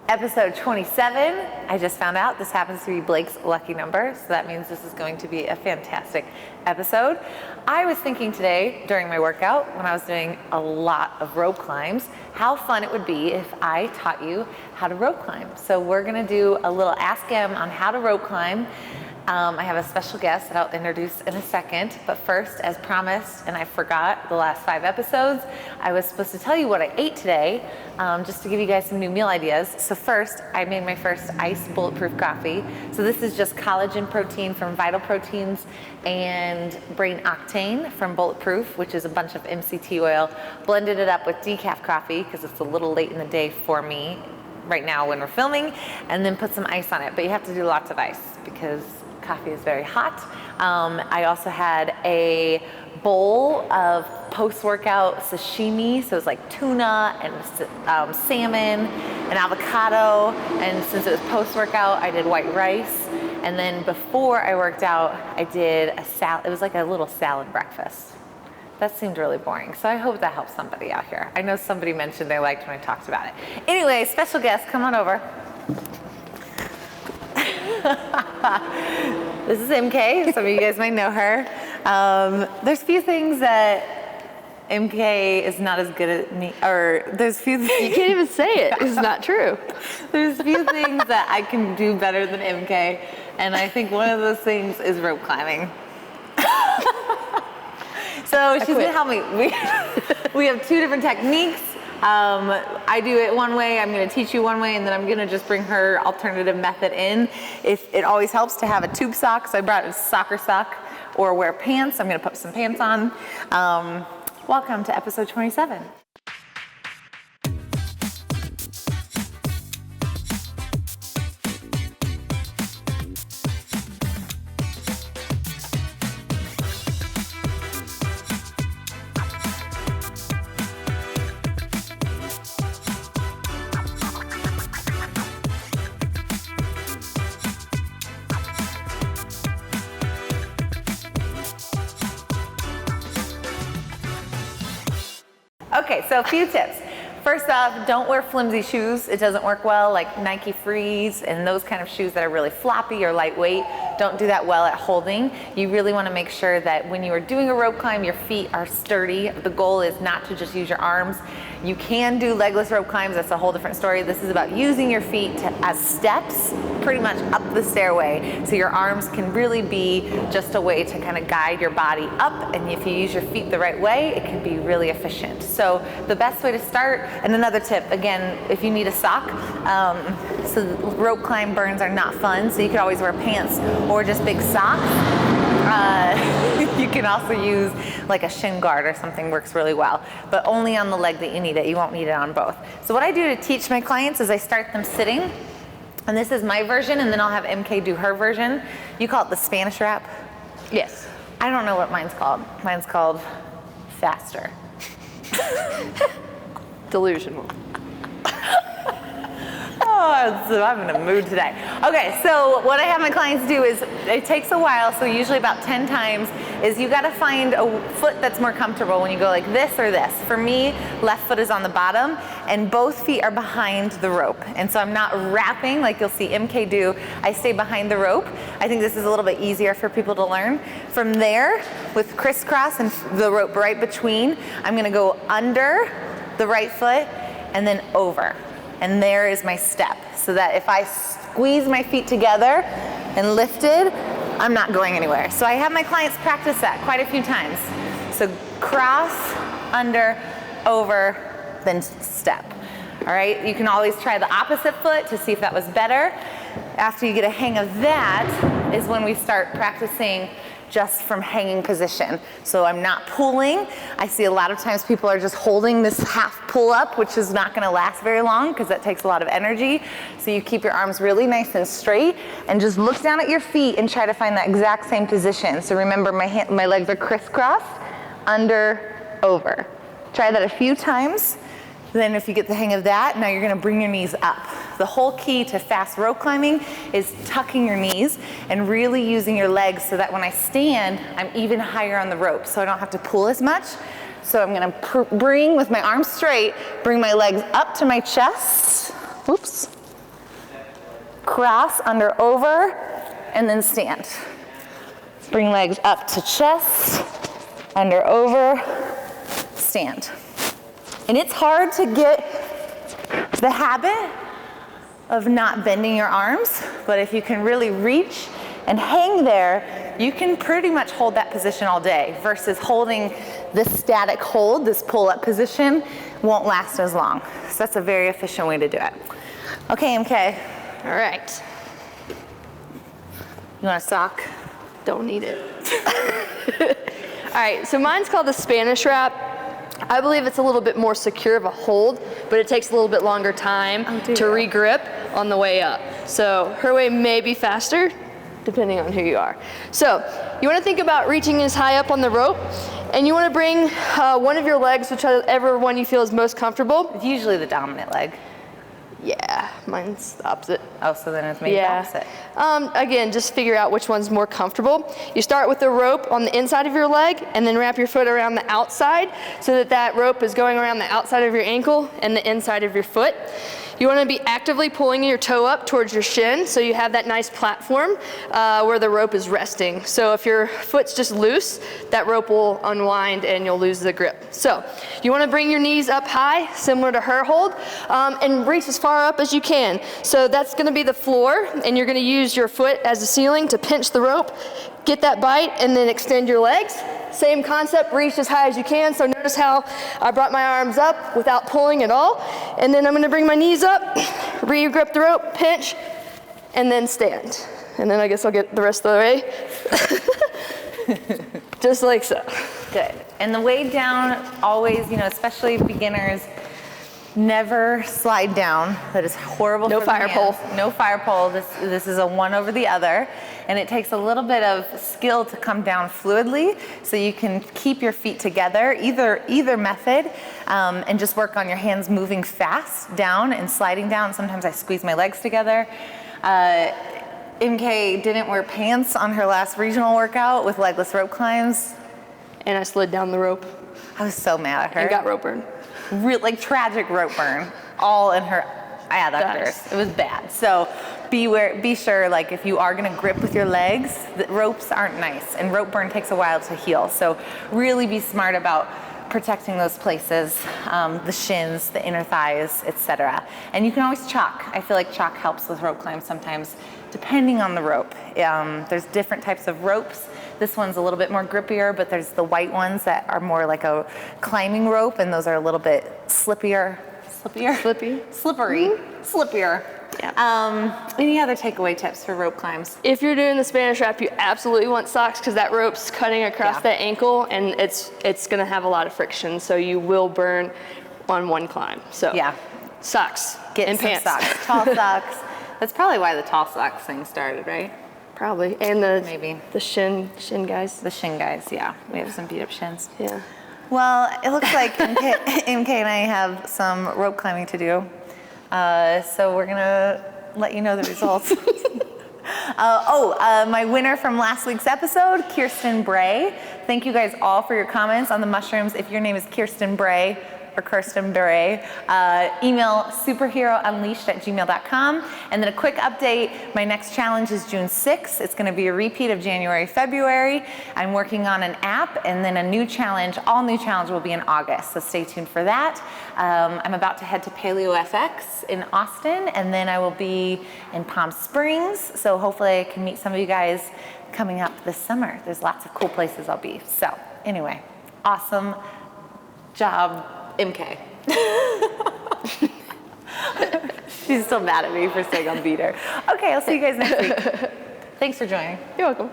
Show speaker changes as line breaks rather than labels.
Episode 27, I just found out this happens to be Blake's lucky number, so that means this is going to be a fantastic episode. I was thinking today during my workout, when I was doing a lot of rope climbs, how fun it would be if I taught you how to rope climb. So we're gonna do a little askem on how to rope climb. I have a special guest that I'll introduce in a second, but first, as promised, and I forgot the last 5 episodes, I was supposed to tell you what I ate today, just to give you guys some new meal ideas. So first, I made my first iced bulletproof coffee. So this is just collagen protein from Vital Proteins and brain octane from Bulletproof, which is a bunch of MCT oil. Blended it up with decaf coffee, because it's a little late in the day for me right now when we're filming, and then put some ice on it. But you have to do lots of ice, because coffee is very hot. I also had a bowl of post-workout sashimi, so it's like tuna and salmon and avocado, and since it was post-workout, I did white rice, and then before I worked out, I did a salad. It was like a little salad breakfast. That seemed really boring, so I hope that helps somebody out here. I know somebody mentioned they liked when I talked about it. Anyway, special guest, come on over. This is MK, some of you guys might know her. There's a few things that MK is not as good at me, or there's few things.
You can't even say it, it's not true.
There's a few things that I can do better than MK, and I think one of those things is rope climbing. So she's gonna help me. We have 2 different techniques. I do it one way, I'm gonna teach you one way, and then I'm gonna just bring her alternative method in. If it always helps to have a tube sock, so I brought a soccer sock, or wear pants. I'm gonna put some pants on. Welcome to episode 27. Okay, so a few tips. First off, don't wear flimsy shoes. It doesn't work well, like Nike Frees and those kind of shoes that are really floppy or lightweight. Don't do that well at holding. You really want to make sure that when you are doing a rope climb, your feet are sturdy. The goal is not to just use your arms. You can do legless rope climbs, that's a whole different story. This is about using your feet as steps pretty much up the stairway. So your arms can really be just a way to kind of guide your body up, and if you use your feet the right way, it can be really efficient. So the best way to start, and another tip, again, if you need a sock, so rope climb burns are not fun, so you could always wear pants or just big socks. You can also use like a shin guard or something, works really well, but only on the leg that you need it. You won't need it on both. So what I do to teach my clients is I start them sitting, and this is my version, and then I'll have MK do her version. You call it the Spanish wrap?
Yes.
I don't know what mine's called. Mine's called faster.
Delusional.
Oh, so I'm in a mood today. Okay, so what I have my clients do is, it takes a while, so usually about 10 times, is you gotta find a foot that's more comfortable when you go like this or this. For me, left foot is on the bottom, and both feet are behind the rope. And so I'm not wrapping like you'll see MK do. I stay behind the rope. I think this is a little bit easier for people to learn. From there, with crisscross and the rope right between, I'm gonna go under the right foot and then over. And there is my step, so that if I squeeze my feet together and lifted, I'm not going anywhere. So I have my clients practice that quite a few times. So cross, under, over, then step. All right, you can always try the opposite foot to see if that was better. After you get a hang of that is when we start practicing just from hanging position. So I'm not pulling. I see a lot of times people are just holding this half pull up, which is not gonna last very long because that takes a lot of energy. So you keep your arms really nice and straight and just look down at your feet and try to find that exact same position. So remember, my legs are crisscrossed, under, over. Try that a few times. Then if you get the hang of that, now you're gonna bring your knees up. The whole key to fast rope climbing is tucking your knees and really using your legs so that when I stand, I'm even higher on the rope, so I don't have to pull as much. So I'm gonna bring, with my arms straight, bring my legs up to my chest. Oops. cross, under, over, and then stand. Bring legs up to chest, under, over, stand. And it's hard to get the habit of not bending your arms, but if you can really reach and hang there, you can pretty much hold that position all day versus holding this static hold, this pull-up position, won't last as long. So that's a very efficient way to do it. Okay, MK.
All right.
You want a sock?
Don't need it. All right, so mine's called the Spanish wrap. I believe it's a little bit more secure of a hold, but it takes a little bit longer time to re-grip on the way up. So her way may be faster, depending on who you are. So you want to think about reaching as high up on the rope, and you want to bring one of your legs, whichever one you feel is most comfortable.
It's usually the dominant leg.
Yeah, mine's the opposite.
Oh, so then it's maybe the opposite.
Again, just figure out which one's more comfortable. You start with the rope on the inside of your leg and then wrap your foot around the outside so that that rope is going around the outside of your ankle and the inside of your foot. You want to be actively pulling your toe up towards your shin so you have that nice platform where the rope is resting. So if your foot's just loose, that rope will unwind and you'll lose the grip. So you want to bring your knees up high, similar to her hold, and reach as far up as you can. So that's going to be the floor, and you're going to use your foot as the ceiling to pinch the rope, get that bite, and then extend your legs. Same concept, reach as high as you can. So notice how I brought my arms up without pulling at all. And then I'm gonna bring my knees up, re-grip the rope, pinch, and then stand. And then I guess I'll get the rest of the way. Just like so.
Good. And the way down, always, you know, especially beginners, never slide down. That is horrible for the hands.
No fire pole.
No fire pole. This is a one over the other. And it takes a little bit of skill to come down fluidly so you can keep your feet together, either method, and just work on your hands moving fast down and sliding down. Sometimes I squeeze my legs together. MK didn't wear pants on her last regional workout with legless rope climbs.
And I slid down the rope.
I was so mad at her.
And got rope burn.
Like tragic rope burn, all in her adductors. It was bad. So be sure, like if you are gonna grip with your legs, the ropes aren't nice, and rope burn takes a while to heal. So really be smart about protecting those places, the shins, the inner thighs, etc. And you can always chalk. I feel like chalk helps with rope climbs sometimes, depending on the rope. There's different types of ropes. This one's a little bit more grippier, but there's the white ones that are more like a climbing rope, and those are a little bit slippier.
Slippery.
Slippier.
Yeah.
Any other takeaway tips for rope climbs?
If you're doing the Spanish wrap, you absolutely want socks because that rope's cutting across that ankle, and it's gonna have a lot of friction, so you will burn on one climb. So socks and
some
pants.
Socks. Tall socks. That's probably why the tall socks thing started, right?
Probably. And the shin guys.
The shin guys, yeah. We have some beat up shins.
Yeah.
Well, it looks like MK and I have some rope climbing to do. So we're gonna let you know the results. My winner from last week's episode, Kirsten Bray. Thank you guys all for your comments on the mushrooms. If your name is Kirsten Bray or Kirsten Bray, email superherounleashed@gmail.com. And then a quick update, my next challenge is June 6th. It's gonna be a repeat of January, February. I'm working on an app, and then a new challenge, all new challenge will be in August, so stay tuned for that. I'm about to head to Paleo FX in Austin, and then I will be in Palm Springs, so hopefully I can meet some of you guys coming up this summer. There's lots of cool places I'll be. So anyway, awesome job, MK. She's still mad at me for saying I'll beat her. Okay, I'll see you guys next week. Thanks for joining.
You're welcome.